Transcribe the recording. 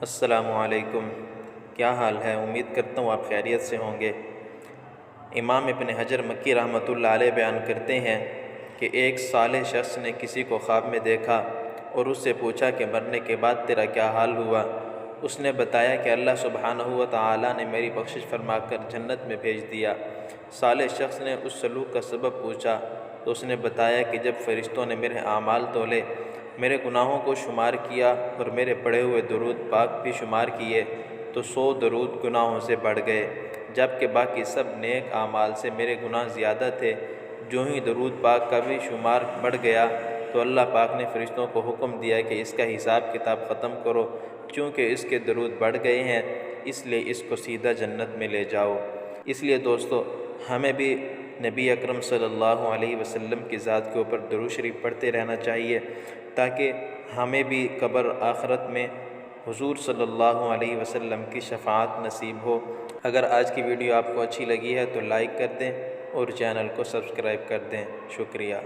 السلام علیکم، کیا حال ہے؟ امید کرتا ہوں آپ خیریت سے ہوں گے۔ امام ابن حجر مکی رحمۃ اللہ علیہ بیان کرتے ہیں کہ ایک صالح شخص نے کسی کو خواب میں دیکھا اور اس سے پوچھا کہ مرنے کے بعد تیرا کیا حال ہوا؟ اس نے بتایا کہ اللہ سبحانہ و تعالیٰ نے میری بخشش فرما کر جنت میں بھیج دیا۔ صالح شخص نے اس سلوک کا سبب پوچھا تو اس نے بتایا کہ جب فرشتوں نے میرے اعمال تولے، میرے گناہوں کو شمار کیا اور میرے پڑھے ہوئے درود پاک بھی شمار کیے تو 100 درود گناہوں سے بڑھ گئے، جبکہ باقی سب نیک اعمال سے میرے گناہ زیادہ تھے۔ جو ہی درود پاک کا بھی شمار بڑھ گیا تو اللہ پاک نے فرشتوں کو حکم دیا کہ اس کا حساب کتاب ختم کرو، چونکہ اس کے درود بڑھ گئے ہیں، اس لیے اس کو سیدھا جنت میں لے جاؤ۔ اس لیے دوستو، ہمیں بھی نبی اکرم صلی اللہ علیہ وسلم کی ذات کے اوپر درود شریف پڑھتے رہنا چاہیے تاکہ ہمیں بھی قبر آخرت میں حضور صلی اللہ علیہ وسلم کی شفاعت نصیب ہو۔ اگر آج کی ویڈیو آپ کو اچھی لگی ہے تو لائک کر دیں اور چینل کو سبسکرائب کر دیں۔ شکریہ۔